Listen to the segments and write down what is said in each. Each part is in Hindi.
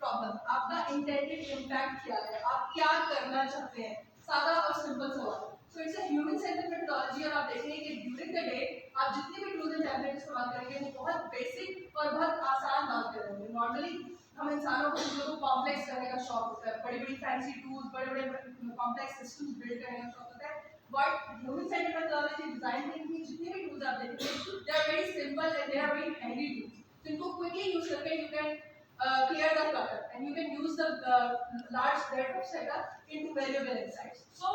प्रॉब्लम, आपका इंटेंडेड इम्पैक्ट क्या है, आप क्या करना चाहते हैं, सादा और सिंपल सवाल। सो it's a human centered methodology और आप देखेंगे कि ड्यूरिंग द डे आप जितने भी टूल्स एंड टैबलेट इस्तेमाल करेंगे वो बहुत बेसिक और बहुत आसान बात करेंगे। नॉर्मली हम इंसानों को जो कॉम्प्लेक्स करने का शौक होता है, बड़ी बड़ी फैंसी टूल्स, बड़े बड़े कॉम्प्लेक्स सिस्टम्स बिल्ड करने का शौक होता है, but human centered methodology design thinking की जितने भी टूल्स आप देखेंगे they are very simple and they are very handy tools, जिनको क्विकली यूज करके you can clear the clutter and you can use the large data setup into valuable insights. So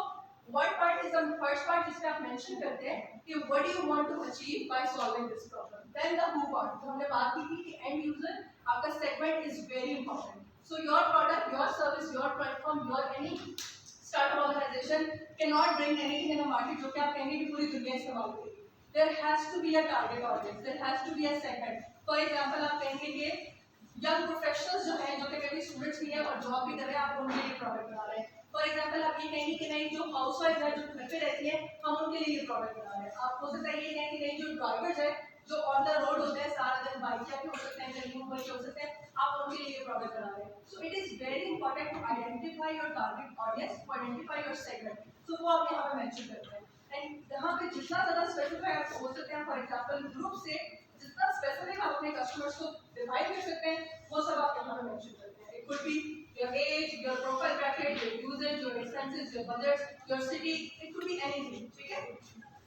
what part is the first part जिसमें आप mention करते हैं कि what do you want to achieve by solving this problem. Then the who part, जो हमने बात की थी कि end user आपका segment is very important. So your product, your service, your platform, your any startup organization cannot bring anything in the market जो कि आप कहेंगे कि पूरी दुनिया इस्तेमाल करेगी. There has to be a target audience. There has to be a segment. For example आप कहेंगे कि यंग प्रोफेशनल्स जो हैं, जो कि कभी स्टूडेंट्स भी हैं और जॉब भी कर रहे हैं, आप उनके लिए प्रोडक्ट बना रहे हैं। फॉर एग्जांपल आप ये कहेंगे कि नहीं जो हाउसवाइफ है, जो घर पे रहती है, हम उनके लिए ये प्रोडक्ट बना रहे हैं। आप हो सकता है ये कहेंगे नहीं जो ड्राइवर्स है, जो ऑन द रोड होते हैं सारा दिन, बाइक या हो सकते हैं कहीं ऊपर के हो सकते हैं, आप उनके लिए ये प्रोडक्ट बना रहे हैं। So it is very important to identify your target audience, to identify your segment. So वो आप यहाँ पे मेंशन करते हैं एंड यहाँ पे जितना ज़्यादा स्पेसिफाई आप हो सकते हैं, फॉर एग्जाम्पल ग्रुप से जितना स्पेसिफिक आप अपने कस्टमर्स को डिफाइन कर सकते हैं वो सब आप यहाँ पे मेंशन करते हैं। It could be your age, your profile bracket, your usage, your expenses, your budgets, your city, it could be anything, ठीक है।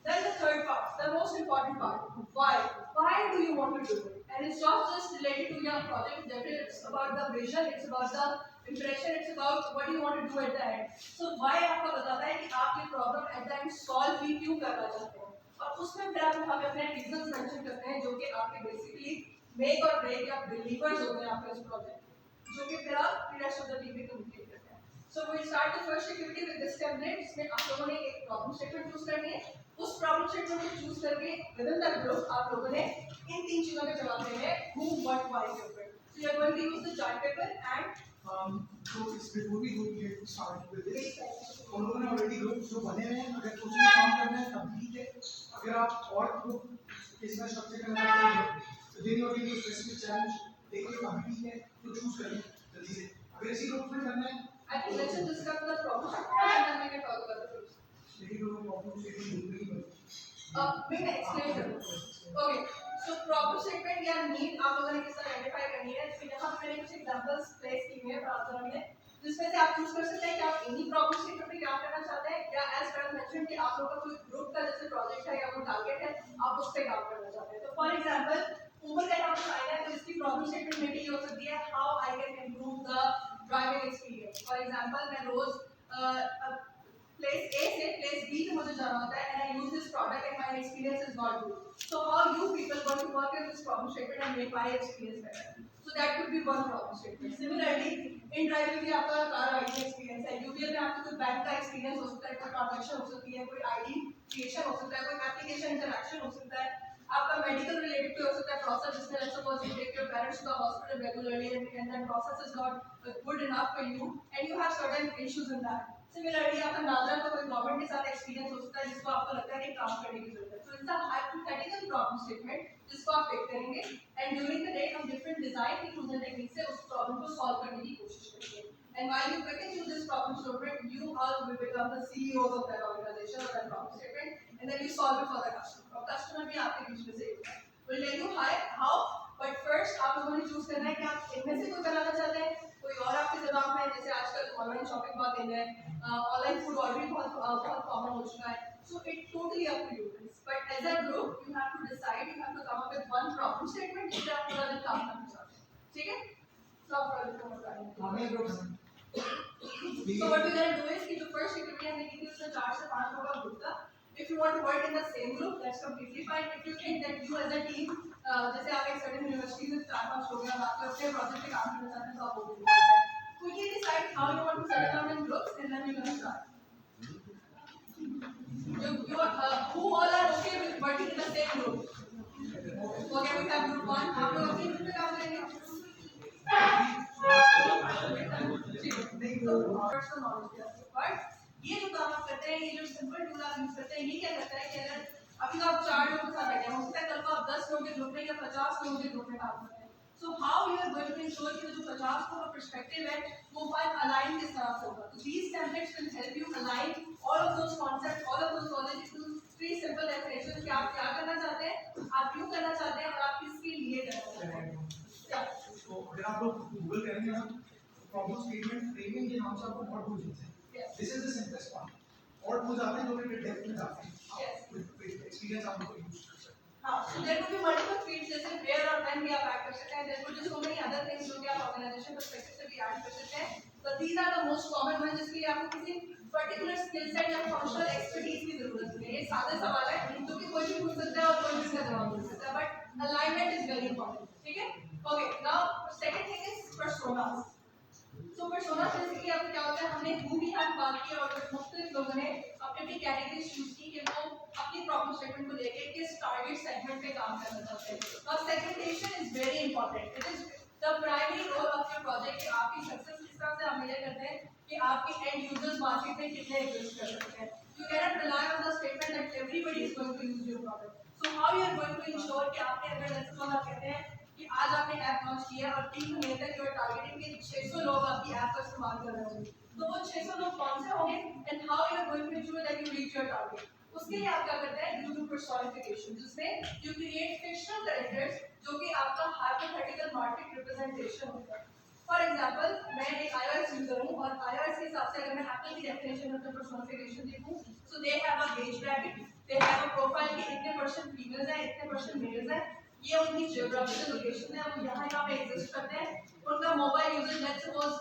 Then the third part, the most important part, why? Why do you want to do it? And it's not just related to your project, definitely it's about the vision, it's about the impression, it's about what you want to do at the end. So why आपका बताता है कि आप ये problem at the end solve भी क्यों करना चाहते हैं, और उसमें फिर आप यहाँ पे अपने रीजंस मेंशन करते हैं जो कि आपके बेसिकली मेक और ब्रेक या बिलीवर्स होते हैं आपके इस प्रोजेक्ट, जो कि फिर आप रेस्ट ऑफ द टीम में कम्युनिकेट करते हैं। So we start the first activity with this template, जिसमें आप लोगों ने एक प्रॉब्लम स्टेटमेंट चूज करनी है। उस प्रॉब्लम स्टेटमेंट को चूज करके विद इन द ग्रुप आप लोगों ने इन तीन चीजों के जवाब देने हैं, who what why paper. So you are going to use the chart paper and तो इस before we go get start with this, हम लोगों ने ऑलरेडी ग्रुप जो बने हैं, अगर कुछ भी काम करना है तब ठीक है, अगर आप और ग्रुप इसमें स्ट्रक्चर करना चाहते हैं तो then you need specific challenge देखिए अभी ठीक है तो चूज करिए जल्दी से। अगर इसी ग्रुप में करना है I think let's just discuss the problem and then we can talk about the groups. लेकिन वो प्रॉब्लम से भी दूर नहीं मैं एक्सप्लेन करूँ। ओके, सो प्रॉब्लम स्टेटमेंट या नीड आप लोगों ने किस तरह आइडेंटिफाई करनी है। तो यहाँ पे मैंने कुछ एग्जांपल्स प्लेस किए हैं ब्राउज़र में, जिसमें से आप चूज कर सकते हैं कि आप इन्हीं प्रॉब्लम स्टेटमेंट पे काम करना चाहते हैं या एज पर मेंशन कि आप लोगों का कोई ग्रुप का जैसे प्रोजेक्ट है या कोई टारगेट है, आप उस पे काम करना चाहते हैं। तो फॉर एग्जांपल ऊपर का यहाँ पे आया है, तो इसकी प्रॉब्लम स्टेटमेंट में ये हो सकती है how I can improve the driving experience. For example मैं रोज place A से place B पे मुझे जाना होता है and I use this product and my experience is not good. So how you people going to work in this problem statement and make my experience better? So that could be one problem statement. Similarly, in driving भी आपका कार riding experience है, UBL में आपको कोई बैंक का experience हो सकता है, कोई transaction हो सकती है, कोई ID creation हो सकता है, कोई application interaction हो सकता है, आपका medical related हो सकता है process, जिसमें let's suppose you take your parents to the hospital regularly and then process is not good enough for you and you have certain issues in that. Similarly आप अंदाजा तो कोई गवर्नमेंट के साथ एक्सपीरियंस हो सकता है जिसको आपको लगता है कि काम करने की जरूरत है। So it's a hypothetical problem statement जिसको आप पिक करेंगे एंड ड्यूरिंग द डे हम डिफरेंट डिजाइन की टूल्स एंड टेक्निक से उस प्रॉब्लम को सॉल्व करने की कोशिश करेंगे। And while you pick and choose this problem statement you all will become the CEOs of that organisation और that problem statement and then you solve it for the customer. और कस्टमर भी आपके बीच में से एक है, will tell you how, but first आप लोगों ने चूज करना है कि आप इनमें से कोई बनाना चाहते हैं, कोई और आपके दिमाग में है। जैसे आजकल ऑनलाइन शॉपिंग बहुत इन है, ऑनलाइन फूड ऑर्डरिंग बहुत कॉमन हो चुका है। So it totally up to you, but as a group you have to decide, you have to come up with one problem statement जिस पे आप पूरा दिन काम करना चाहते हैं, ठीक है। सो आप पूरा दिन काम करेंगे। हमें group So what we're gonna do is कि जो first activity हमने की थी उसमें 4 से 5 लोगों का ग्रुप था। If you want to work in the same group, that's completely fine. If you think that you as a team, जैसे आप एक certain university में 4-5 लोग हैं और आप अपने project पे काम करना चाहते हैं तो आप वो भी कर सकते हैं। Quickly decide how you want to settle down in groups and then we're gonna start. Who all are okay with working in the same group? Okay, we have group 1. आप लोग अपनी group पे काम करेंगे। पर्सनल नॉलेज बट ये जो काम आप करते हैं, ये जो सिंपल टूल आप यूज करते हैं, ये क्या करता है कि अगर अभी तो आप 4 लोगों के साथ बैठे हैं, हो सकता है कल को आप 10 लोगों के ग्रुप में या 50 लोगों के ग्रुप में काम करते हैं। So how you are going to ensure कि जो 50 का पर्सपेक्टिव है वो फाइल अलाइन किस तरह से होगा. तो these templates will help you align all of those concepts, all of those knowledge into three simple definitions कि आप क्या करना चाहते हैं, आप क्यों करना चाहते हैं और आप किसके लिए करना चाहते हैं. तो अगर आप लोग गूगल करेंगे ना, प्रॉब्लम स्टेटमेंट फ्रेमिंग के नाम से आपको बहुत कुछ मिलता है. This is the simplest part. और कुछ आते हैं जो कि डेप्थ में जाते हैं. एक्सपीरियंस आप लोग यूज कर सकते हैं. हाँ, so there could be multiple fields जैसे where और when भी आप ऐड कर सकते हैं. There could be so many other things जो कि आप organization perspective से भी ऐड कर सकते हैं. But these are the most common ones जिसके लिए आपको किसी particular skill set या functional expertise की जरूरत नहीं है. ये सादे सवाल है जो कि कोई भी पूछ सकता है और कोई भी इसका जवाब दे सकता है. But alignment is very important. ठीक है? Okay. Now second thing is personas. तो पर्सोना बेसिकली आपको क्या होता है, हमने who भी हम बात की और मुख्तलिफ लोगों ने अपनी अपनी कैटेगरीज चूज की कि वो अपनी प्रॉब्लम स्टेटमेंट को लेके किस टारगेट सेगमेंट पे काम करना चाहते हैं. और segmentation is very important. It is the primary role of your project कि आपकी सक्सेस किस तरह से आप मेजर करते हैं कि आपके एंड यूजर्स मार्केट में कितने एग्जिस्ट कर सकते हैं. You can not rely on the statement that everybody is going to use your product. So how you are going to ensure कि आपने अगर जैसे आप कहते हैं कि आज आपने ऐप लॉन्च किया और 3 महीने तक यू आर टारगेटिंग कि 600 लोग आपकी ऐप का इस्तेमाल कर रहे होंगे. तो वो 600 लोग कौन से होंगे and how you are going to ensure that you reach your target. उसके लिए आप क्या करते हैं, यू डू पर्सोनिफिकेशन जिसमें यू क्रिएट फिक्शनल कैरेक्टर्स जो कि आपका हाइपोथेटिकल मार्केट रिप्रेजेंटेशन होता है. फॉर एग्जांपल मैं एक iOS यूजर हूं और iOS के हिसाब से अगर मैं एप्पल की डेफिनेशन ऑफ पर्सोनिफिकेशन देखूं so they have a age bracket, they have a profile के इतने परसेंट फीमेल्स हैं, इतने परसेंट मेल्स हैं, ये उनकी जियोग्राफिकल लोकेशन है, वो यहाँ पे एग्जिस्ट करते हैं. उनका mobile usage let's suppose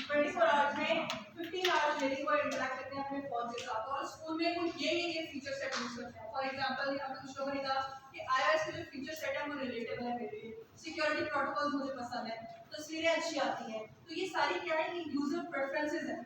24 hours में 15 आवर्स डेली वो इंटरेक्ट करते हैं अपने फोन के साथ और स्कूल में वो ये फीचर सेट यूज करते हैं. फॉर एग्जांपल यहाँ पे कुछ लोगों ने कहा कि iOS के जो फीचर सेट है वो रिलेटेबल है मेरे लिए, सिक्योरिटी प्रोटोकॉल्स मुझे पसंद है, तस्वीरें अच्छी आती हैं. तो ये सारी क्या है, ये यूजर प्रेफरेंसेस हैं.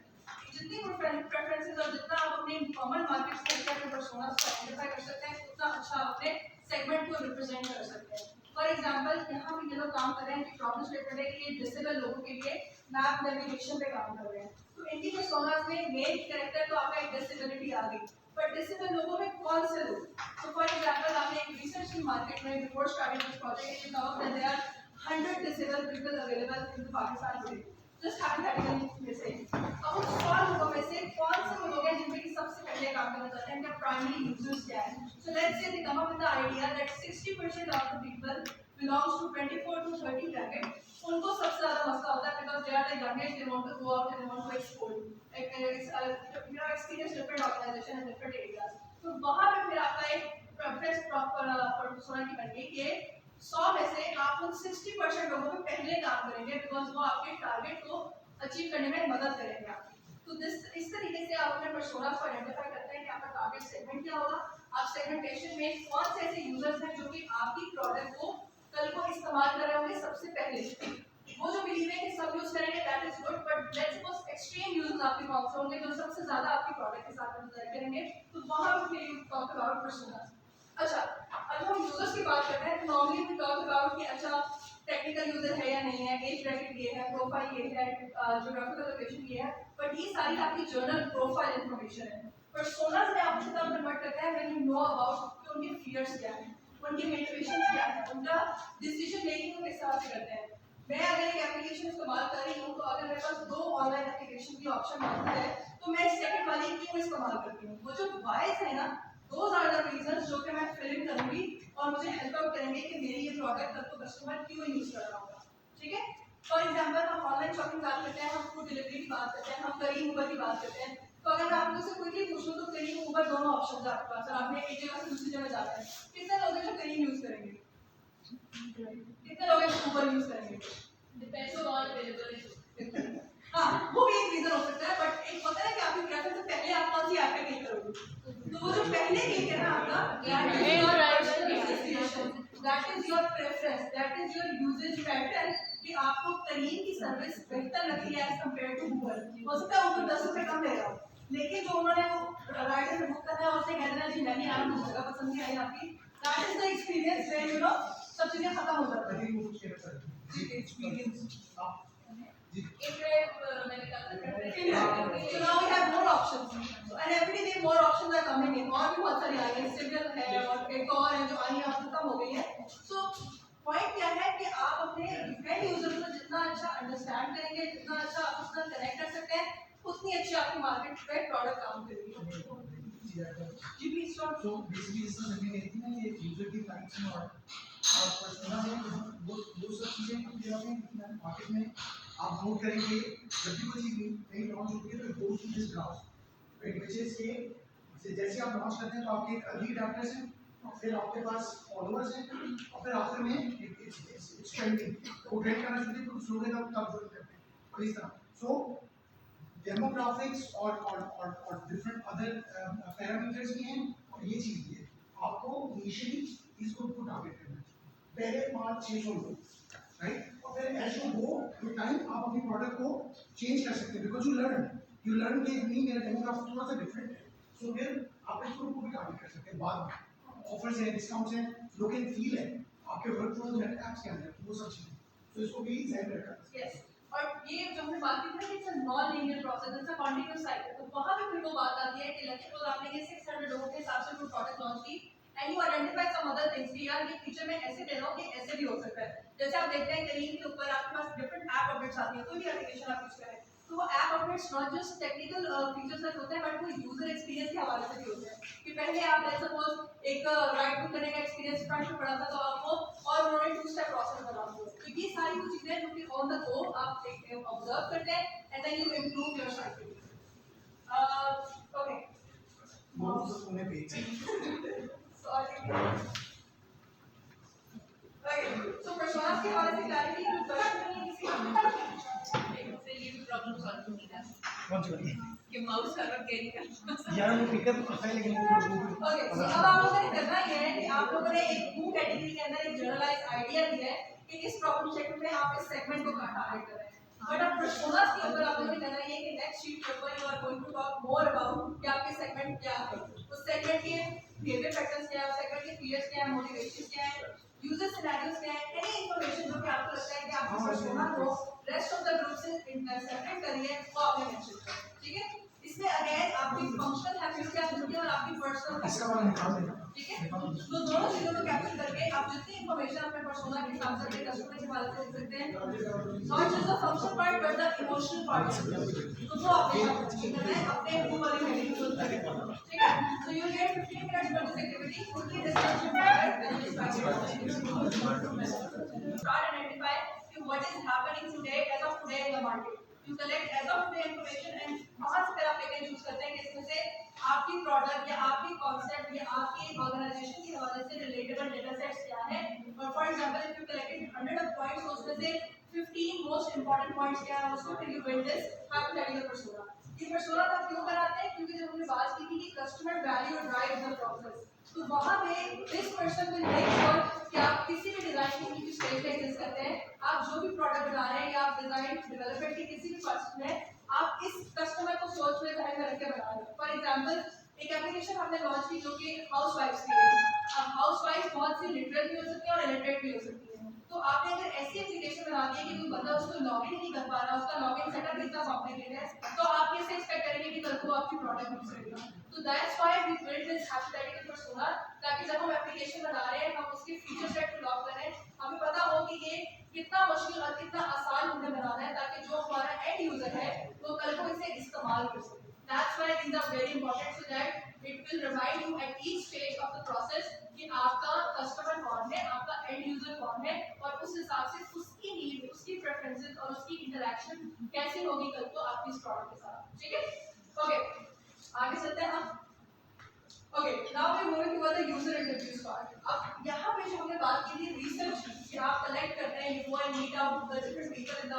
जितनी प्रेफरेंसेस और जितना आप अपने कॉमन मार्केट से अपने पर्सोनास को आइडेंटिफाई कर सकते हैं उतना अच्छा अपने सेगमेंट को रिप्रेजेंट कर सकते हैं. फॉर एग्जांपल यहाँ पे ये लोग काम कर रहे हैं कि प्रॉब्लम स्टेटमेंट है कि ये डिसेबल लोगों के लिए मैप नेविगेशन पे काम कर रहे हैं. तो इनकी पर्सोनास में मेन कैरेक्टर तो आपका एक डिसेबिलिटी आ गई, पर डिसेबल लोगों में कौन से लोग. तो फॉर एग्जांपल आपने एक रिसर्च की मार्केट में before starting this project you know that there are 100 disable people available in Pakistan today. Just hypothetically say अब उन 100 लोगों में से कौन से लोग हैं जिनमें कि सबसे पहले काम करना चाहते हैं, उनका प्राइमरी यूजर्स क्या है. So let's say they come up with the idea that 60% of the people belongs to 24 to 30 bracket. उनको सबसे ज़्यादा मसला होता है because they are the youngest, they want to go out and they want to explore, experience different organization and different areas. तो वहाँ पे फिर आपका एक प्रेफरेंस पर्सोना की बन गई कि 100 में से आप उन 60% लोगों पे पहले काम करेंगे बिकॉज वो आपके टारगेट को अचीव करने में मदद करेंगे आपकी. तो इस तरीके से आप अपने पर्सोना को आइडेंटिफाई करते हैं कि आपका टारगेट सेगमेंट क्या होगा. आप सेगमेंटेशन में कौन से ऐसे यूजर्स हैं जो कि आपकी प्रोडक्ट को कल को इस्तेमाल कर रहे होंगे सबसे पहले. वो जो बिलीव है कि सब यूज करेंगे that is good, but let's suppose extreme users आपके कौन से होंगे जो सबसे ज्यादा आपकी प्रोडक्ट के साथ इंटरेक्ट करेंगे. तो वहां पे फिर यू टॉक अबाउट पर्सोना. अच्छा, अब हम यूजर्स की बात करते हैं तो नॉर्मली वी टॉक अबाउट कि अच्छा टेक्निकल यूजर है या नहीं है, एज ब्रैकेट ये है, प्रोफाइल ये है, ज्योग्राफिकल लोकेशन ये है, बट ये सारी आपकी जर्नल प्रोफाइल इंफॉर्मेशन है. पर्सोनास में आप कितना कन्वर्ट करते हैं व्हेन यू नो अबाउट कि उनके फियर्स क्या हैं, उनके मोटिवेशंस क्या हैं, उनका डिसीजन मेकिंग किस तरह से करते हैं. मैं अगर एक एप्लीकेशन इस्तेमाल कर रही हूँ तो अगर मेरे पास 2 ऑनलाइन एप्लीकेशन की ऑप्शन मौजूद है तो मैं सेकंड वाली क्यों इस्तेमाल करती हूँ. वो जो वाइज है ना, दोज आर द रीजंस जो कि मैं फिल इन करूंगी और मुझे हेल्प आउट करेंगे कि मेरी ये प्रोडक्ट तक तो कस्टमर क्यों यूज कर रहा होगा. ठीक है. फॉर एग्जांपल हम ऑनलाइन शॉपिंग बात करते हैं, हम फूड डिलीवरी की बात करते हैं, हम करीम उबर की बात करते हैं. तो अगर मैं आपको से क्विकली पूछूं तो करीम उबर दोनों ऑप्शंस आपके पास है. आपने एक जगह से दूसरी जगह जाना है, कितने लोग हैं जो करीम यूज करेंगे, कितने लोग हैं जो उबर यूज करेंगे. Depends on availability. हाँ, वो भी एक रीजन हो सकता है, बट एक होता है कि आपकी प्रेफरेंस से पहले आप कौन सी ऐप पे क्लिक करोगे. तो वो जो पहले क्लिक है ना आपका, that is your preference, that is your usage pattern कि आपको करीम की सर्विस बेहतर लगती है एज कंपेयर टू गूगल. हो सकता है ऊपर 10 रुपए कम ले रहा हो, लेकिन जो उन्होंने वो राइडर से बुक करना है उससे कहते हैं जी नहीं यार मुझे जगह पसंद नहीं आई आपकी. That is the experience where you know सब चीजें खत्म हो जाती हैं. एक्सपीरियंस मैंने कहा so now we have more options, so and every day more options are coming in. और भी बहुत सारी आई हैं, सिग्नल है और एक और है जो आई हैं खत्म हो गई है. so point क्या है कि आप अपने अंडरस्टैंड करेंगे, जितना अच्छा आप उसका कनेक्ट कर सकते हैं, उतनी अच्छी आपकी मार्केट पे प्रोडक्ट काम करेगी। जी प्लीज स्टॉप। So basically इसमें लगी रहती है ये यूजर की लाइक्स में और पर्सोना में वो सब चीजें जो आपने मार्केट में आप नोट करेंगे जब भी कोई चीज नई लॉन्च होती है तो दो चीजें ग्राफ राइट विच इज के जैसे आप लॉन्च करते हैं तो आपके अर्ली अडॉप्टर्स हैं, फिर आपके पास फॉलोअर्स हैं और फिर आखिर में इट्स ट्रेंडिंग, वो ट्रेंड करना शुरू करते हैं कुछ लोग हैं तब ज्वाइन करते हैं और इस तरह। सो डेमोग्राफिक्स और डिफरेंट अदर पैरामीटर्स भी हैं और ये चीज़ भी है। आपको इनिशियली इस ग्रुप को टारगेट करना है, पहले 500-600 लोग राइट, और फिर as you go with time आप अपनी प्रोडक्ट को चेंज कर सकते हैं बिकॉज यू लर्न कि नहीं मेरा डेमोग्राफिक थोड़ा सा डिफरेंट है, सो फिर आप इस ग्रुप को भी टारगेट कर सकते हैं। बाद में ऑफर्स हैं, डिस्काउंट्स हैं, लुक एंड फील है आपके वर्क फ्लो नेट ऐप्स के अंदर, वो सब चीज़ें तो इसको भी ध्यान रखना है। यस, और ये जो हमने बात की थी it's a non linear process, it's a continuous cycle. तो वहां पे फिर वो बात आती है कि लेट्स सपोज आपने ये 600 लोगों के हिसाब से कोई प्रोडक्ट लॉन्च की and you identify some other things कि यार ये फीचर मैं ऐसे दे रहा हूं कि ऐसे भी हो सकता है। जैसे आप देखते हैं करीम के ऊपर आपके पास डिफरेंट ऐप अपडेट्स आती है, कोई भी एप्लीकेशन आप यूज करें तो वो app updates not just technical features तक होते हैं बट वो यूजर एक्सपीरियंस के हवाले से भी होते हैं कि पहले आप लेट्स सपोज एक राइड बुक करने का एक्सपीरियंस फ्रंट में पड़ा था तो आपको और उन्होंने टू स्टेप प्रोसेस बना दिया। तो ये सारी कुछ चीजें जो कि ऑन द गो आप देखते हैं, ऑब्जर्व करते हैं and then you improve your cycle. Okay वो उन्हें भेज सॉरी। Okay, so personas के हवाले से क्लैरिटी कोई क्वेश्चन नहीं है किसी का? से ये प्रॉब्लम सॉल्व होगी ना कौन सी वाली कि माउस सर्वर कैरी करना। यार वो पिकअप करता है लेकिन वो ओके, सो अब आप लोगों ने करना ये है कि आप लोगों ने एक टू कैटेगरी के अंदर एक जनरलाइज आइडिया दिया है कि इस प्रॉब्लम सेगमेंट में आप इस सेगमेंट को कहाँ टारगेट कर रहे हैं। बट अब पर्सोनास के ऊपर आप लोगों ने करना ये कि नेक्स्ट शीट के ऊपर you are going to talk more about कि आपके सेगमेंट क्या है, उस सेगमेंट के बिहेवियर पैटर्न्स क्या है, उस सेगमेंट के फीचर्स क्या है, मोटिवेशंस क्या है, यूजर सिनेरियोस क्या है, एनी इंफॉर्मेशन जो कि आपको लगता है कि आपकी पर्सोना को रेस्ट ऑफ द ग्रुप से सेपरेट करिए वो आपने मेंशन किया। ठीक है, इसमें अगेन आपकी फंक्शनल हैबिट्स क्या होती है और आपकी पर्सनल इसका वाला निकाल देना। ठीक है, तो दोनों चीजों को कैप्चर करके आप जितनी इंफॉर्मेशन अपने पर्सोना के हिसाब से अपने कस्टमर के बारे में दे सकते हैं, not just the functional part but the emotional part, तो वो आपने करना है अपने वो वाली वैल्यूज को। ठीक है, so you get 15 minutes for this activity, quickly discuss start identify what is happening today as of today in the market. You collect as of today information and वहाँ से फिर आप पैकेज यूज करते हैं कि इसमें से आपकी प्रोडक्ट या आपकी कॉन्सेप्ट या आपकी ऑर्गेनाइजेशन के हवाले से रिलेटेबल डेटा सेट्स क्या है। और for example if you collected 100 points तो उसमें से 15 मोस्ट इंपॉर्टेंट पॉइंट्स क्या है उसको फिर you build this hypothetical persona. ये पर्सोना आप क्यों बनाते हैं क्योंकि जब हमने बात की थी कि customer value drive the process, तो वहाँ पे this person will make sure कि आप किसी भी डिजाइन की स्टेज पे एग्जिस्ट करते हैं, आप जो भी प्रोडक्ट बना रहे हैं या आप डिजाइन डेवलपमेंट के किसी भी पर्सन में आप इस कस्टमर को सोच में ध्यान में रख के बना रहे हैं। फॉर एग्जांपल एक एप्लीकेशन हमने लॉन्च की जो कि हाउसवाइफ्स के लिए, अब हाउसवाइफ बहुत सी लिटरल भी हो सकती है और इलिटरेट भी हो सकती है, तो आपने अगर ऐसी एप्लीकेशन बना दी है कि कोई बंदा उसको लॉगिन नहीं कर पा रहा, उसका लॉगिन सेटअप इतना कॉम्प्लिकेटेड है, तो आप कैसे एक्सपेक्ट करेंगे कि कल को आपकी प्रोडक्ट यूज करेगा। तो that's why we build this hypothetical persona, ताकि जब हम एप्लीकेशन बना रहे हैं हम उसके फीचर सेट को लॉक करें, हमें पता हो कि ये कितना मुश्किल और कितना आसान हमने बनाना है ताकि जो हमारा एंड यूजर है वो कल को इसे इस्तेमाल कर सके। That's why these are very important so that it will remind you at each stage of the process कि आपका कस्टमर कौन है, आपका एंड यूजर कौन है और उस हिसाब से उसकी नीड, उसकी प्रेफरेंसेस और उसकी इंटरेक्शन कैसे होगी कल को आपकी इस प्रोडक्ट के साथ। ठीक है, ओके आगे चलते हैं हम। Okay, now we moving toward the user interviews part. अब यहाँ पे जो हमने बात की थी रिसर्च कि आप कलेक्ट करते हैं, you go and meet out the different people in the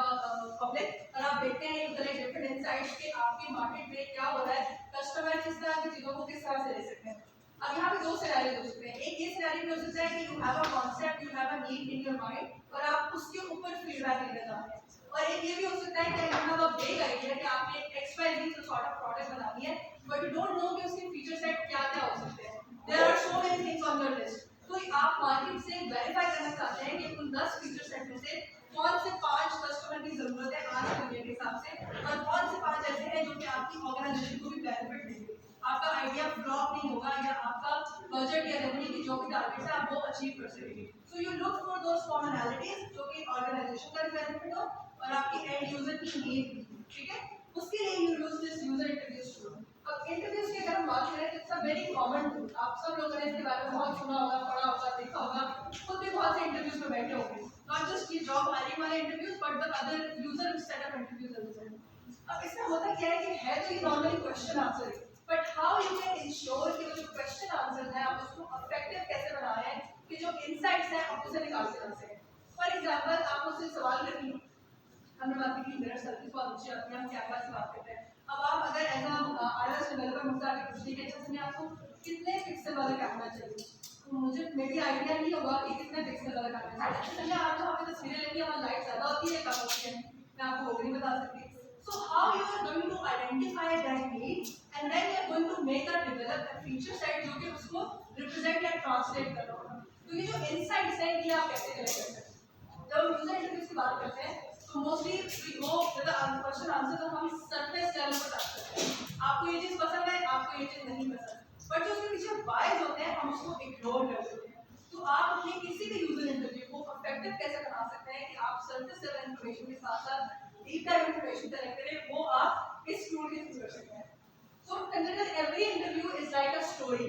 public और आप देखते हैं यू कलेक्ट डिफरेंट इनसाइट्स कि आपकी मार्केट में क्या हो रहा है, कस्टमर किस तरह की चीजों को किस तरह से ले सकते हैं। अब यहाँ पे दो सिनेरियो हो सकते हैं, एक ये सिनेरियो हो सकता है कि you have a concept, you have a need in your mind और आप उसके ऊपर फीडबैक लेना चाहते हैं, और एक ये भी हो सकता है कि you have a big idea कि आपने एक XYZ सॉर्ट ऑफ प्रोडक्ट बनानी है बट यू डोंट नो कि उसके फीचर सेट क्या-क्या हो सकते हैं। There are so many things on your list, तो आप मार्केट से वेरीफाई करना चाहते हैं कि उन 10 फीचर सेट में से कौन से 5 कस्टमर की जरूरत है आज के दुनिया के हिसाब से और कौन से 5 ऐसे हैं जो कि आपकी ऑर्गेनाइजेशन को भी बेनिफिट देंगे, आपका आइडिया फ्लॉप नहीं होगा या आपका बजट या रेवेन्यू की जो भी टारगेट है आप वो अचीव कर सकेंगे। So you look for those commonalities जो कि ऑर्गेनाइजेशन का भी बेनिफिट हो और आपकी एंड यूजर की नीड भी, ठीक है। उसके लिए you use this user interviews tool. अब इंटरव्यूज की अगर हम बात करें तो it's a very common tool, आप सब लोगों ने इसके बारे में बहुत सुना होगा, पढ़ा होगा, देखा होगा, खुद भी बहुत से इंटरव्यूज में बैठे होंगे, नॉट जस्ट ये जॉब हायरिंग वाले interviews but the other user setup interviews as well. अब इसमें होता क्या है कि है तो ये normally question answer, but how you can ensure कि वो जो क्वेश्चन आंसर है आप उसको इफेक्टिव कैसे बना रहे हैं कि जो इनसाइट्स हैं आप उसे निकाल के रख सकें। फॉर एग्जांपल आप मुझसे सवाल करेंगे, हमने बात की मिरर सर्विस बहुत अच्छी आती है, हम कैमरा से बात करते हैं। अब आप अगर एज आईएस डेवलपर मुझसे आके पूछते हैं कि अच्छा समय आपको कितने पिक्सल वाला कैमरा चाहिए, तो मुझे मे बी आइडिया नहीं होगा कि कितने पिक्सल वाला कैमरा चाहिए। अच्छा समय आप जो हमें तस्वीरें लेंगे हमारी लाइट ज़्यादा होती है कम होती है, मैं आपको वो भी नहीं बता सकती। So how you are going to identify that need and then you are going to make a develop a feature set जो कि उसको represent या translate कर रहा होगा। तो ये जो insights हैं ये आप कैसे करेक्ट करते हैं? जब हम यूजर इंटरफेस की बात करते हैं तो mostly we go with the question answer, तो हम सरफेस लेवल पर बात करते हैं, आपको ये चीज़ पसंद है, आपको ये चीज़ नहीं पसंद, बट जो उसके पीछे वाइज होते हैं हम उसको इग्नोर कर देते हैं। तो आप अपने किसी भी यूजर इंटरव्यू को इफेक्टिव कैसे बना सकते हैं कि आप सरफेस लेवल इन्फॉर्मेशन के साथ साथ डीप डाइव इन्फॉर्मेशन कलेक्ट करें, वो आप इस टूल के थ्रू कर सकते हैं। So consider every interview is like a story.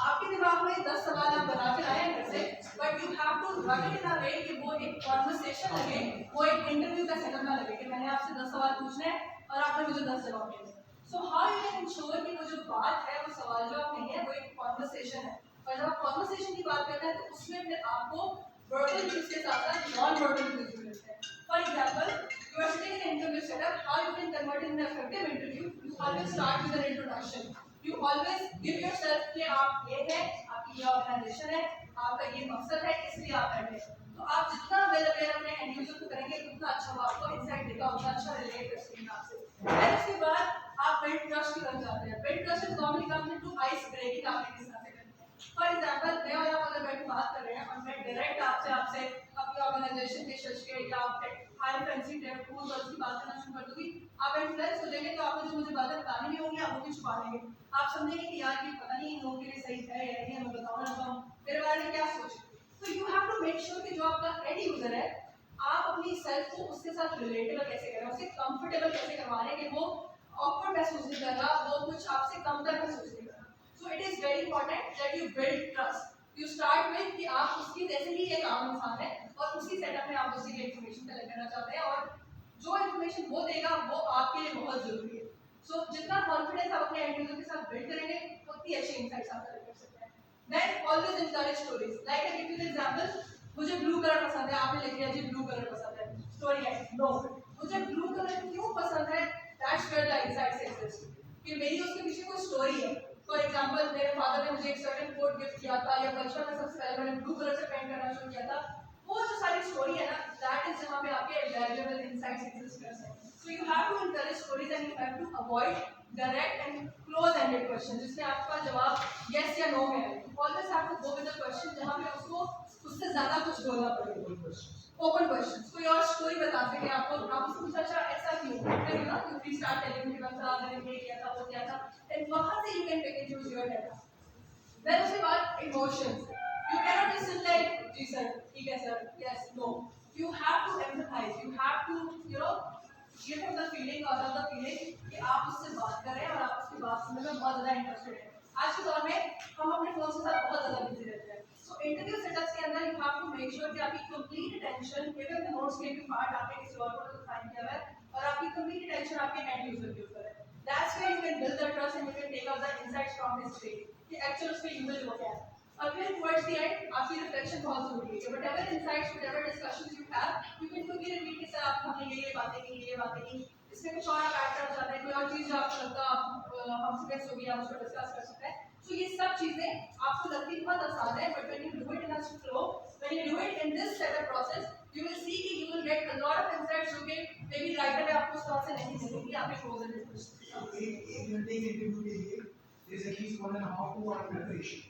आपके दिमाग में 10 सवाल आप बना के लाए हैं घर से, but you have to run it in a way कि वो एक conversation लगे, वो एक इंटरव्यू का सेटअप ना लगे कि मैंने आपसे 10 सवाल पूछने हैं और आपने मुझे 10 जवाब देने हैं। So how you can ensure कि वो जो बात है, वो सवाल जवाब नहीं है, वो एक conversation है। और जब आप conversation की बात करते हैं तो उसमें फिर आपको verbal cues के साथ साथ non-verbal cues भी मिलते हैं। For example, you are sitting in an interview setup. How you can convert in an effective interview? You always start with an introduction. You always give yourself कि आप ये है, आपकी ये ऑर्गेनाइजेशन है, आपका ये मकसद है, इसलिए आप बैठे हैं। तो आप जितना वेल अवेयर अपने एंड यूजर को करेंगे उतना अच्छा वो आपको इनसाइट देगा, उतना अच्छा रिलेट कर सकेंगे आपसे। फिर उसके बाद आप बिल्ड ट्रस्ट की तरफ जाते हैं। Build trust is normally comes into ice breaking, आपने किस तरह से करनी है। फॉर एग्जांपल मैं और आप अगर बैठ के बात कर रहे हैं और मैं डायरेक्ट आपसे अपनी ऑर्गेनाइजेशन के शशके या हाई फैंसी टूल्स और उसकी बात करना शुरू कर दूंगी, आप इन्फ्लुएंस हो जाएंगे, तो आपको जो मुझे बातें बतानी नहीं होंगी आप वो भी छुपा लेंगे। आप समझेंगे कि यार ये पता नहीं इन लोगों के लिए सही है या नहीं, मैं बताऊँ ना बताऊँ, मेरे बारे में क्या सोच। तो you have to make sure कि जो आपका एंड यूजर है आप अपनी सेल्फ को उसके साथ रिलेटेबल कैसे करें, उसे कंफर्टेबल कैसे करवाने कि वो ऑकवर्ड महसूस नहीं कर रहा, वो कुछ आपसे कमतर महसूस नहीं कर रहा। सो it is very important that you build trust. You start with कि आप उसकी जैसे ही एक आम इंसान है और उसी सेटअप में आप उसी की इन्फॉर्मेशन कलेक्ट करना चाहते हैं और जो इन्फॉर्मेशन वो देगा वो आपके लिए बहुत जरूरी है। सो जितना कॉन्फिडेंस आप अपने एंड यूजर के साथ बिल्ड करेंगे उतनी अच्छी इनसाइट्स आप कलेक्ट कर सकते हैं। Then always encourage stories, like I give you the example, मुझे ब्लू कलर पसंद है, आपने लिख दिया जी ब्लू कलर पसंद है, स्टोरी है नो, मुझे ब्लू कलर क्यों पसंद है, that's where the insights exist, कि मेरी उसके पीछे कोई स्टोरी है। फॉर एग्जांपल मेरे फादर ने मुझे एक सर्टेन कोट गिफ्ट किया था, या बचपन में सबसे पहले मैंने ब्लू कलर से पेंट करना शुरू किया था, वो जो सारी स्टोरी है ना, दैट इज जहाँ पे आपके वैल्यूएबल इनसाइट्स एग्जिस्ट कर सकते हैं। So you have to encourage stories and you have to avoid direct and close ended question जिसमें आपका जवाब यस या नो में है। Always have to go with a question जहाँ पे उसको उससे ज्यादा कुछ बोलना पड़ेगा। ओपन क्वेश्चंस, कोई और स्टोरी बता सके आपको, आप उसको पूछा अच्छा ऐसा क्यों, फिर ना यू प्लीज स्टार्ट टेलिंग कि बता मैंने ये किया था वो किया था, एंड वहां से you can pick and choose your data. Then उसके बाद emotions, you can not just like जी सर ठीक है sir yes no, you have to empathise, you have to you know give him the feeling और द फीलिंग कि आप उससे बात कर रहे हैं और आप उसकी बात सुनने में बहुत ज्यादा इंटरेस्टेड हैं। आज के दौर में हम अपने फोन के साथ बहुत ज्यादा बिजी रहते हैं। सो इंटरव्यू सेटअप्स के अंदर you have to make sure कि आपकी complete attention even the notes taking part आपने किसी और को असाइन किया है और आपकी कंप्लीट अटेंशन आपके एंड यूजर के ऊपर है। That's where you can build the trust and you can take out the insights from this state कि एक्चुअल उसके यूजर जो क्या है। और फिर टुवर्ड्स द एंड आपकी रिफ्लेक्शन बहुत जरूरी है। Whatever insights whatever discussions you have you can quickly repeat कि सर आपने हमने ये बातें की ये बातें की, इसमें कुछ और आप ऐड करना चाहते हैं, कोई और चीज जो आपको लगता है हमसे मिस होगी आप उसको डिस्कस कर सकते हैं। So ये सब चीजें आपको लगती बहुत आसान है, but when you do it in a flow, when you do it in this setup process, you will see कि you will get a lot of insights जो कि maybe right away आपको उस तरह से नहीं मिलेंगी आपके closer discussion। एक घंटे के इंटरव्यू के लिए there is at least 1.5 to 2 hour preparation।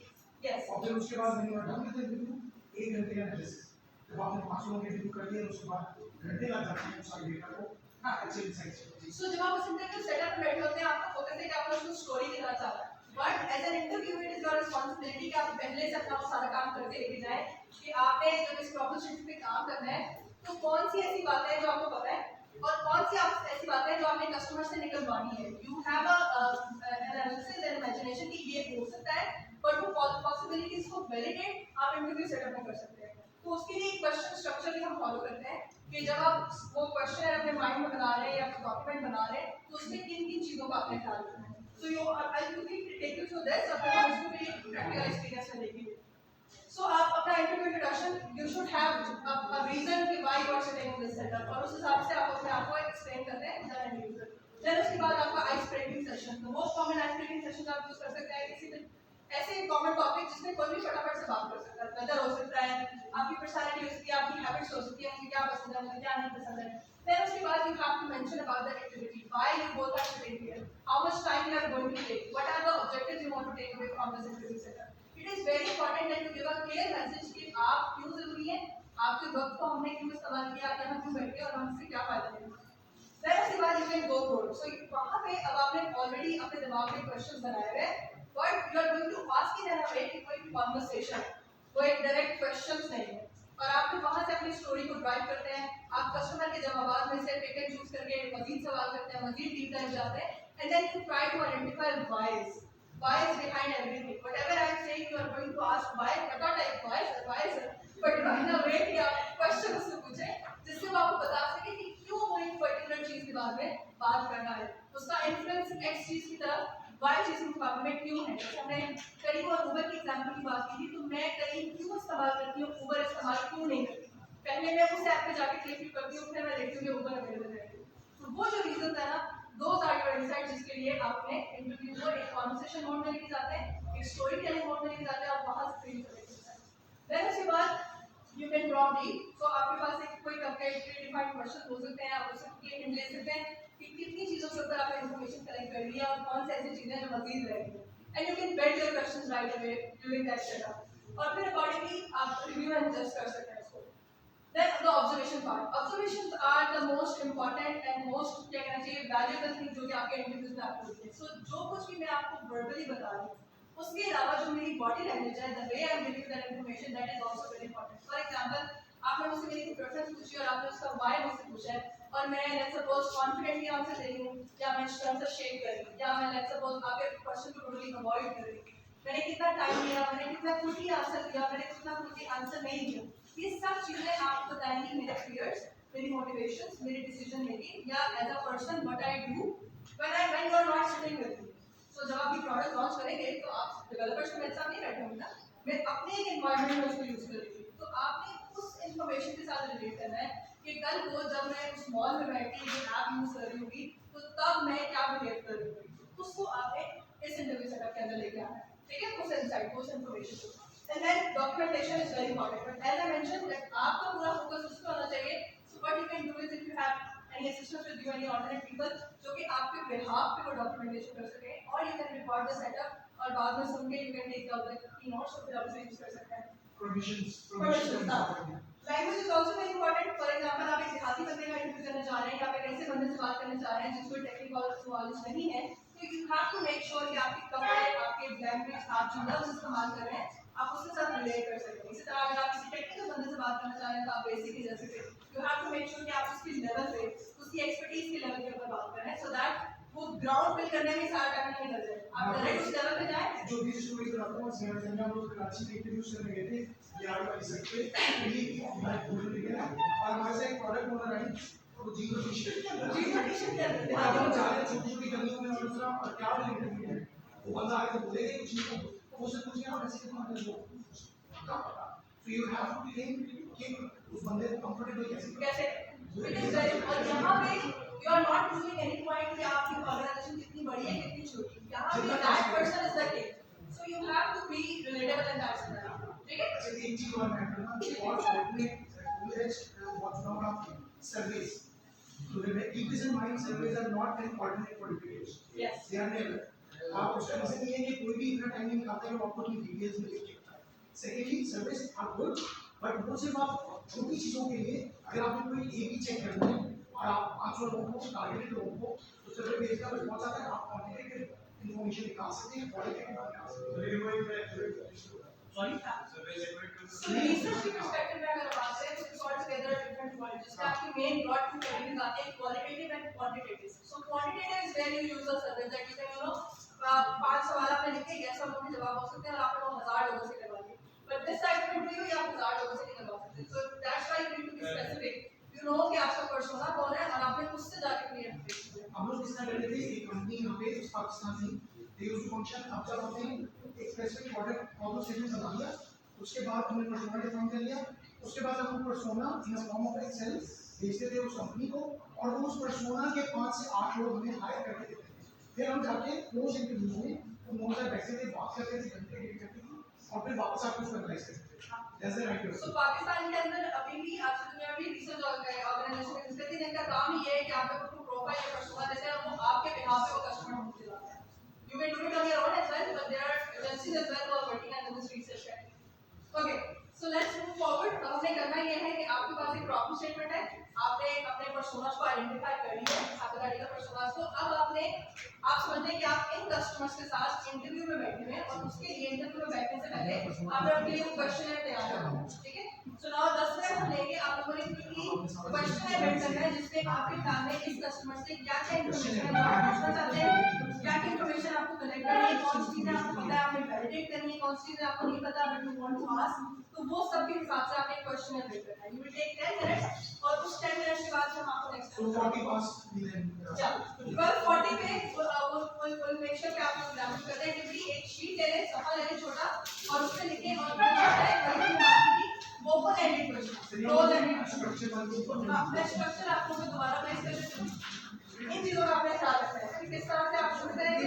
Yes। और फिर उसके बाद when you are done with the interview, एक घंटे का एनालिसिस, जब आपने 5 लोगों के इंटरव्यू कर लिया उसके बाद घंटे लग जाते हैं उस सारे डेटा को अच्छे इनसाइट्स। So जब आप उस इंटरव्यू सेटअप में बैठे होते हैं आपका फोकस है कि आपको उसको स्टोरी देना चाहता है, but as an interview it is your responsibility कि आप पहले से अपना सारा काम करके लेके जाएं कि आपने जब इस प्रॉब्लम शीट पे काम करना है तो कौन सी ऐसी बातें हैं जो आपको पता है और कौन सी आप ऐसी बातें हैं जो आपने कस्टमर से निकलवानी है। You have analysis and imagination कि ये हो सकता है, बट वो पॉसिबिलिटीज को वैलिडेट आप इंटरव्यू सेटअप में कर सकते हैं। तो उसके लिए एक क्वेश्चन स्ट्रक्चर भी हम फॉलो करते हैं कि जब आप वो क्वेश्चन अपने माइंड में बना रहे हैं या डॉक्यूमेंट बना रहे हैं तो उसमें किन किन चीज़ों का आपने ख्याल रखना है। So you I quickly take you through this, अपने हम इसको भी प्रैक्टिकल एक्सपीरियंस में देखेंगे। So आप अपना interview introduction you should have a reason कि why you are sitting in this setup, और उस हिसाब से आप अपने आप को एक्सप्लेन करते हैं एज एन यूजर। देन उसके बाद आपका आइस ब्रेकिंग सेशन, तो most common ice breaking session आप यूज कर सकते हैं किसी भी ऐसे कॉमन टॉपिक जिसमें कोई भी फटाफट से बात कर सकता है। वेदर हो सकता है, आपकी पर्सनालिटी हो सकती है, आपकी हैबिट्स हो सकती है, मुझे क्या पसंद है, मुझे क्या नहीं पसंद है। देन उसके बाद you have to mention about the activity, why you both are sitting here, how much time you are going to take, what are the objectives you want to take away from this interview setup. It is very important that you give a clear message कि आप क्यों जरूरी है, आपके वक्त को हमने क्यों इस्तेमाल किया, आप यहाँ क्यों बैठे और हमसे क्या फायदा है। देन उसके बाद यू कैन गो फॉर, सो वहाँ पे अब आपने ऑलरेडी अपने दिमाग में क्वेश्चंस बनाए हुए हैं, but you are going to ask in a way कि कोई कन्वर्सेशन, कोई डायरेक्ट क्वेश्चंस नहीं है, और आप फिर वहाँ से अपनी स्टोरी को ड्राइव करते हैं। आप कस्टमर के जवाब में से पिक एंड चूज करके मजीद सवाल करते हैं, मजीद डीप डाइव जाते हैं, and then you try to identify whys behind everything. Whatever I am saying, you are going to ask why, but not like why is it, but in a way कि आप क्वेश्चन उससे पूछें जिससे वो आपको बता सके कि क्यों वो एक पर्टिकुलर चीज के बारे में बात करना है, उसका इन्फ्लुएंस एक्स चीज की तरफ वाई चीज के मुकाबले में क्यों है। जैसे हमने करीब और उबर की एग्जाम्पल की बात की थी, तो मैं करीब क्यों इस्तेमाल करती हूँ, उबर इस्तेमाल क्यों नहीं करती। पहले मैं उस ऐप पे जाके क्लिक करती हूँ, फिर मैं देखती हूँ कि उबर अवेलेबल है। तो वो जो रीजन है ना, those are your insights जिसके लिए आपने इंटरव्यू को एक कॉन्वर्सेशन मोड में लेके जाते हैं, एक स्टोरी टेलिंग मोड में लेके जाते हैं, और वहां से फ्रेम करते हैं। देन उसके बाद यू कैन प्रॉब्ली, तो आपके पास एक कोई प्रीडिफाइंड क्वेश्चन हो सकते हैं, आप उससे ये हिंट ले सकते हैं कि कितनी चीजों के ऊपर आपने इंफॉर्मेशन कलेक्ट कर ली है और कौन सी ऐसी चीजें जो मजीद रहेंगी, and you can build your questions right away during that setup, और फिर अकॉर्डिंगली आप रिव्यू एंड जज कर सकते हैं उसको। Then the observation part. Observations are the most important and most क्या कहना चाहिए valuable thing जो कि आपके इंटरव्यूज में आपको होती है। So जो कुछ भी मैं आपको verbally बता रही हूँ, उसके अलावा जो मेरी body language है, the way I am giving that information, that is also very important. For example, आपने मुझसे मेरी preference पूछी और आपने उसका why मुझसे पूछा है, और मैं let's suppose confidently आंसर दे रही हूँ, या मैं आंसर शेक कर रही हूँ, या मैं let's suppose आपके क्वेश्चन को totally avoid कर रही हूँ, मैंने कितना टाइम लिया, मैंने कितना क्विकली आंसर दिया, मैंने कितना क्विकली आंसर नहीं दिया, ये सब चीजें आप बताएंगे मेरे फीयर्स, मेरी मोटिवेशंस, मेरी डिसीजन मेकिंग, या as a person what I do when you are not sitting with me. So जब आप ये प्रोडक्ट लॉन्च करेंगे तो आप डेवलपर्स के साथ नहीं बैठे होंगे ना, मैं अपने एक एनवायरनमेंट में उसको यूज करेंगी, तो आपने उस इंफॉर्मेशन के साथ रिलेट करना है कि कल को जब मैं उस मॉल में बैठ के ये ऐप यूज कर रही होगी तो तब मैं क्या बिहेव कर रही होगी, उसको आपने इस इंटरव्यू सेटअप के अंदर लेके आना है, ठीक है, उस इनसाइट, उस इंफॉर्मेशन को। And then documentation is very important. But as I mentioned, that आपका पूरा focus उस पर होना चाहिए. So what you can do is if you have any assistants with you, any alternate people, जो कि आपके behalf पे वो documentation कर सके, or you can record the setup और बाद में सुन के you can take the keynotes और फिर आप उसे use कर सकते हैं. Permissions. Language is also very important. For example, आप एक देहाती बंदे का इंटरव्यू करने जा रहे हैं, या आप एक ऐसे बंदे से बात करने जा रहे हैं जिसको टेक्निकल नॉलेज नहीं है, तो you have to make sure कि आपके कपड़े, आपके लैंग्वेज, आप जो लफ्ज इस्तेमाल कर रहे हैं, आप उसके साथ रिलेट कर सकते हैं। इसी तरह अगर आप किसी टेक्निकल बंदे से बात करना चाह रहे हैं तो आप बेसिक ही जा सकते हैं। You have to make sure कि आप उसकी लेवल पे, उसकी एक्सपर्टीज के लेवल के ऊपर बात कर रहे हैं, सो दैट वो ग्राउंड बिल्ड करने में सारा टाइम नहीं लग जाए, आप डायरेक्ट उस लेवल पे जाएं। जो भी स्टोरी बताता हूँ, संजय हम लोग कराची में इंटरव्यू करने गए थे, यार वाली साइड पे, मैं बोलने गया और हमारे से एक प्रोडक्ट ओनर आई, वो जीरो टी-शर्ट करते और हम जा रहे छोटी छोटी गलियों में, और दूसरा और क्या इंटरव्यू है, वो बंदा आके बोलेगा कुछ नहीं, तो उससे पूछ लिया कैसे कितना कर लो, तो यू हैव टू थिंक कि उस बंदे को कंफर्टेबल कैसे और यहाँ पे you are not proving any point कि आपकी ऑर्गेनाइजेशन कितनी बड़ी है कितनी छोटी है, यहाँ पे that person is the king, so you have to be relatable in that scenario, ठीक है। अच्छा एक चीज और मैं करना और अपने कॉलेज व्हाट्स नाउ आप service, so keep this in mind, surveys are not an alternate for interviews, yes they are never, आप उसका रीजन ये है कि कोई भी इतना टाइम नहीं निकालता है आपको अपनी डिटेल्स में लिख के बताए। Secondly service are good, but वो सिर्फ आप छोटी चीजों के लिए, अगर आपने कोई एक ही चेक करना है और आप 500 लोगों को टारगेटेड लोगों को तो सर्वे बेस का रिस्पॉन्स आता है, आप क्वांटिटेटिव इंफॉर्मेशन निकाल सकते हैं, क्वालिटेटिव निकाल सकते हैं। सॉरी So research की perspective में अगर बात करें तो it's altogether a different world, जिसका आपकी main broad two categories आती एक qualitative and quantitative. So quantitative is where you use the survey that you can you know 5 सवाल आपने लिखे 100 लोगों के जवाब हो सकते हैं और आपने वो 1000 लोगों से करवा दिए। But this type of interview ये आप 1000 लोगों से नहीं करवा सकते। So that's why you need to be specific. You know कि आपका पर्सोना कौन है और आपने उससे जाके क्लियर करना है। हम लोग किस तरह करते थे एक कंपनी यहाँ पे पाकिस्तान में दे यूज टू फंक्शन। अब जब हमने एक स्पेसिफिक प्रोडक्ट ऑल स्टेटमेंट बना लिया उसके बाद हमने पर्सोना डिफाइन कर लिया। उसके बाद हम persona in form of Excel भेजते थे उस कंपनी को और वो उस पर्सोना के 5 से 8 लोग हमें हायर करके देते थे। फिर हम जाके क्लोज इंटरव्यू में उन लोगों से बैठते थे, बात करते थे, घंटे डेट करते थे और फिर वापस आपको उसको एनालाइज करते थे। That's the right. So Pakistan के अंदर अभी भी आज की दुनिया में रिसर्च ऑर्गेनाइजेशन इसके दिन का काम ये है कि आप लोगों को प्रोफाइल या पर्सोना देते हैं वो आपके बिहाफ पे वो कस्टमर ढूंढ के लाता है। You may do it on your own as well, but there are agencies as well who are working on this research. Okay, so let's move forward. अब हमें करना ये है कि आपके पास एक प्रॉब्लम स्टेटमेंट है, आपने अपने पर्सोनास को आइडेंटिफाई कर लिया है, हाइपोथेटिकल पर्सोनास को। अब आप समझते हैं कि आप इन कस्टमर्स के साथ इंटरव्यू में बैठे हैं और उसके लिए इंटरव्यू में बैठने से पहले आपने अपने लिए क्वेश्चन तैयार करना है, ठीक है। सो नाउ 10 मिनट हम लेंगे, आप लोगों ने क्वेश्चन बिल्ड करना है जिसमें आपके सामने इस कस्टमर से क्या क्या इन्फॉर्मेशन है आप पूछना चाहते हैं, क्या क्या इन्फॉर्मेशन आपको कलेक्ट करनी है, कौन सी चीजें आपको पता है आपने वैलिडेट करनी है, कौन सी चीजें आपको नहीं पता but you want to ask, तो वो सब के हिसाब से आपने क्वेश्चन बिल्ड करना है। यू विल टेक 10 मिनट्स और उस 10 मिनट्स के बाद हम आपको नेक्स्ट 40 पास मिलेंगे। 12:40 पे we'll make sure कि आप लोग ग्रामर कर रहे हैं। कि एक शीट ले लें, सफा ले लें छोटा और उसमें लिखें और open ended question, close ended question. अपना स्ट्रक्चर आप लोगों को दोबारा प्लेस कर देते हैं। इन चीजों का आपने ख्याल रखना है कि किस तरह से आप शुरू करेंगे।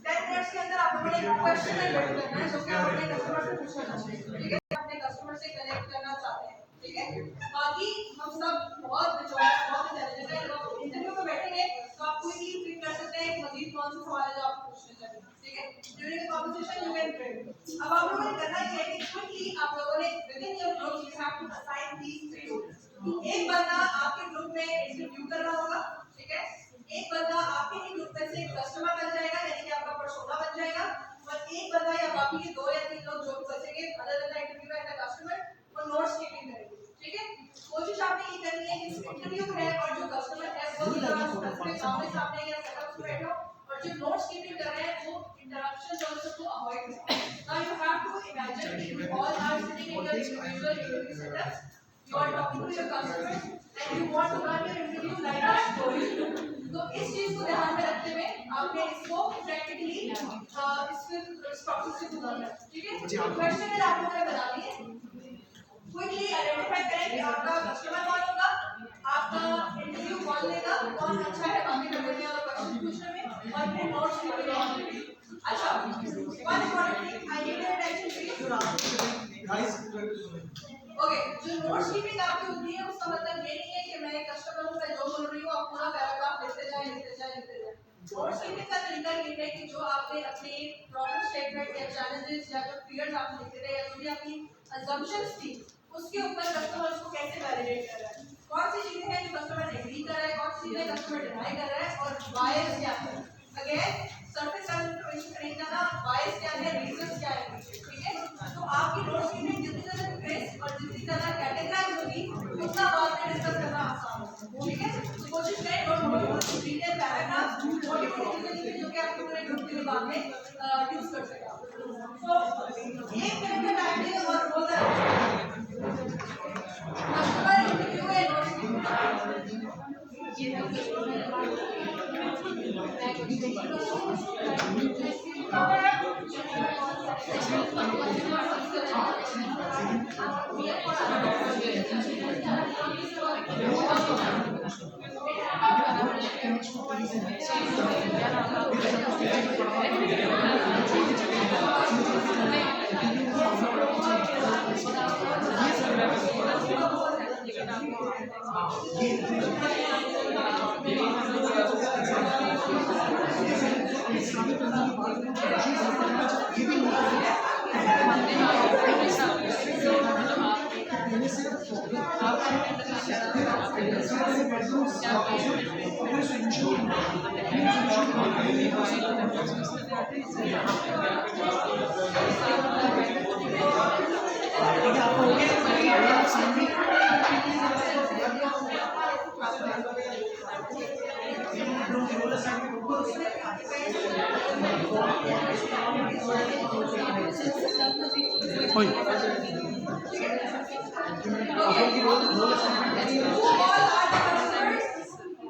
10 मिनट्स के अंदर आप लोगों ने क्वेश्चन बिल्ड करना है जो कि आप अपने कस्टमर से पूछना चाहते हैं, ठीक है, अपने कस्टमर से कनेक्ट करना चाहते हैं, ठीक है। बाकी हम सब बहुत इंटेलिजेंट है, जब आप इंटरव्यू में बैठेंगे तो आप कोई भी पिक कर सकते हैं मजीद कौन से सवाल है जो आपको पूछने चाहिए, ठीक है। During the conversation you can trade. अब आप लोगों ने करना ये है कि क्विकली आप लोगों ने within your group you have to assign these 3 roles. एक बंदा आपके ग्रुप में इंटरव्यू कर रहा होगा, ठीक है, एक बंदा आपके ही ग्रुप में से कस्टमर बन जाएगा यानी कि आपका पर्सोना बन जाएगा और एक बंदा या बाकी के 2 या 3 लोग जो भी बचेंगे other than the interview and the customer वो नोट्स कीपिंग करेंगे, ठीक है। कोशिश आपने ये करनी है कि इंटरव्यू है और जो कस्टमर है वो सामने सामने या सेटअप पे बैठो और जो नोट्स कीपिंग कर रहे हैं वो इंटरप्शन जो है उसको अवॉइड करें। Now you have to imagine कि all are sitting in your individual interview setup, you are talking to your customer and you want to run your interview like a story. तो इस चीज को ध्यान में रखते हुए आपने इसको प्रैक्टिकली इस प्रोसेस से गुजरना है, ठीक है। क्वेश्चन आप लोगों ने बना लिए, क्विकली आइडेंटिफाई करें कि आपका कस्टमर कौन होगा, आपका इंटरव्यू कौन लेगा, कौन अच्छा है बाकी करने में और क्वेश्चन पूछने में और फिर नोट्स लिखने में। अच्छा, one important thing I need your attention please. Okay, जो नोट्स कीपिंग आपकी होती है उसका मतलब ये नहीं है कि मैं कस्टमर हूं मैं जो बोल रही हूं आप पूरा पैराग्राफ लिखते जाएं। नोट्स कीपिंग का तरीका ये है कि जो आपने अपने प्रॉब्लम स्टेटमेंट या चैलेंजेस या जो फीयर्स आपने लिखे थे या जो भी आपकी असम्पशंस थी उसके ऊपर कस्टमर उसको कैसे वैलिडेट कर रहा है, कौन सी चीजें हैं जो कस्टमर एग्री कर रहा है, कौन सी चीजें कस्टमर डिनाई कर रहा है और बायस क्या है। अगेन सरफेस लेवल इंफॉर्मेशन नहीं जाना, बायस क्या है, रीजंस क्या है, ठीक है। तो आपकी नोट्स कीपिंग जितनी ज्यादा ट्रेस और जितनी ज्यादा कैटेगराइज होगी उतना बाद में डिस्कस करना आसान होगा, ठीक है। तो कोशिश करें नोट डिटेल पैराग्राफ छोटी छोटी चीजें जो कि आप पूरे ग्रुप के लिए बाद में यूज कर सकें। तो 1 मिनट का टाइम दें और बोल कस्टमर इंटरव्यू है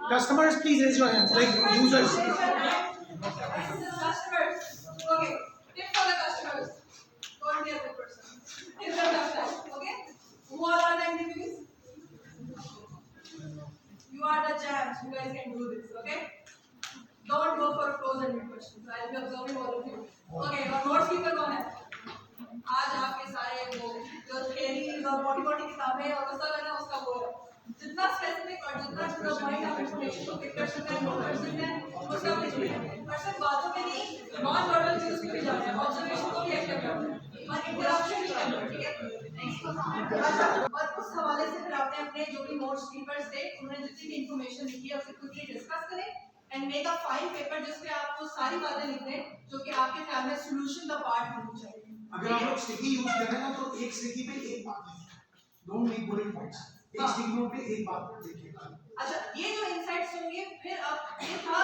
Customers, please raise your hands. Like users. Customers. Okay. Tip for the customers. Don't be a good person. Tip for the customers. Okay. Who all are the interviews? You are the champs. You guys can do this. Okay. Don't go for close ended questions. I'll be observing all of you. Okay. और notes keeper कौन है? आज आपके सारे वो जो theories और मोटी-मोटी किताबें और वो सब है ना उसका वो है। जितना स्पेसिफिक और जितना टू द पॉइंट आप इंफॉर्मेशन को पिक कर सकते हैं नोट कर सकते हैं वो सब लिख लेंगे और सिर्फ बातों में नहीं नॉन वर्बल चीज पे भी जाते हैं ऑब्जर्वेशन को भी एक्टिव करते हैं और इंटरप्शन भी करते हैं ठीक है और उस हवाले से फिर आपने अपने जो भी नोट्स कीपर्स थे उन्होंने जितनी भी इंफॉर्मेशन लिखी है उसे क्विकली डिस्कस करें and make a fine paper जिस पे आप वो सारी बातें लिख दें जो कि आपके ख्याल में सॉल्यूशन द पार्ट होनी चाहिए अगर आप लोग स्टिकी यूज कर रहे हैं ना तो एक स्टिकी पे एक बात लिखिए डोंट मेक बुलेट पॉइंट्स एक स्टिकी नोट पे एक बात लिखिएगा अच्छा ये जो इनसाइट्स होंगे फिर अब ये था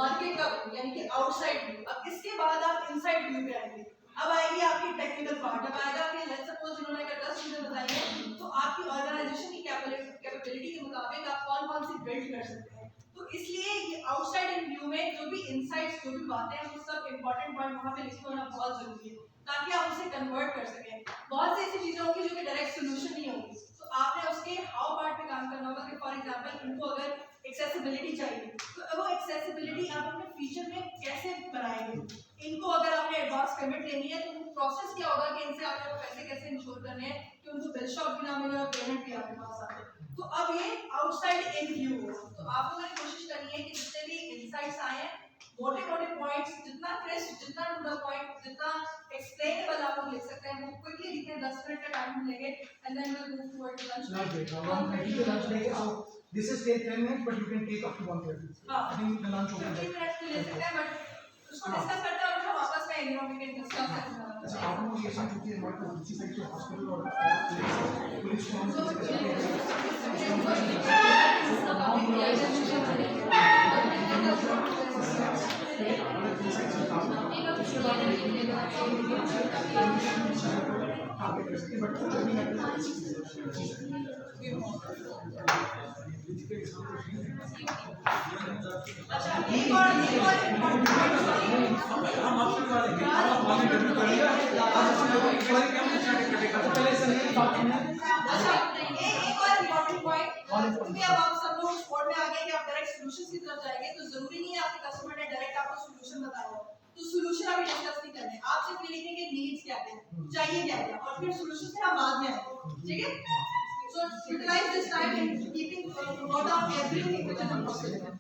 मार्केट का यानी कि आउटसाइड व्यू अब इसके बाद आप इनसाइड व्यू पे आएंगे अब आएगी आपकी टेक्निकल पार्ट अब आएगा कि लेट्स सपोज इन्होंने अगर 10 चीजें बताई हैं तो आपकी ऑर्गेनाइजेशन की कैपेबिलिटी के मुताबिक आप कौन-कौन सी बिल्ड कर सकते हैं तो इसलिए ये आउटसाइड इन व्यू में जो भी इनसाइट्स जो भी बातें हैं वो सब इंपॉर्टेंट पॉइंट वहां पे लिखे होना बहुत जरूरी है ताकि आप उसे कन्वर्ट कर सकें बहुत सी ऐसी चीजें होंगी जो कि डायरेक्ट सॉल्यूशन नहीं होंगी तो आपने उसके हाउ पार्ट पे काम करना होगा कि फॉर एग्जांपल इनको अगर एक्सेसिबिलिटी चाहिए तो वो एक्सेसिबिलिटी आप अपने फीचर में कैसे बनाएंगे इनको अगर आपने एडवांस पेमेंट लेनी है तो प्रोसेस क्या होगा कि इनसे आपको पैसे कैसे इंश्योर करने हैं कि उनको बिल शॉप भी ना मिले और पेमेंट भी आपके पास आए तो अब ये आउटसाइड इन व्यू होगा तो आपको मैंने कोशिश करनी है कि जितने भी इनसाइट्स आए हैं मोटे-मोटे पॉइंट्स जितना क्रिस्प जितना टू द पॉइंट जितना एक्सप्लेनेबल आप लोग लिख सकते हैं वो क्विकली लिखें 10 मिनट का टाइम लेंगे and then we will move toward lunch break so this is take 10 minutes but you can take up to 1:30 I think the lunch will be 15 minute के लिए सकते हैं बट उसको डिस्कस करते हैं और फिर वापस में एंड वी कैन डिस्कस अच्छा आप लोग ये सब चीजें हमारे दूसरी साइड के हॉस्पिटल और पुलिस को हम अच्छा एक और इम्पोर्टेंट पॉइंट क्योंकि अब आप सब लोग स्पॉट में आ गए कि आप डायरेक्ट सॉल्यूशंस की तरफ जाएंगे तो जरूरी नहीं है आपके कस्टमर ने डायरेक्ट आपको सॉल्यूशन बताया हो तो सॉल्यूशन अभी डिस्कस नहीं करने आप सिर्फ ये लिखेंगे नीड्स क्या है चाहिए क्या है और फिर सॉल्यूशन से हम बाद में आएंगे ठीक है so utilize this time in keeping note of everything which is possible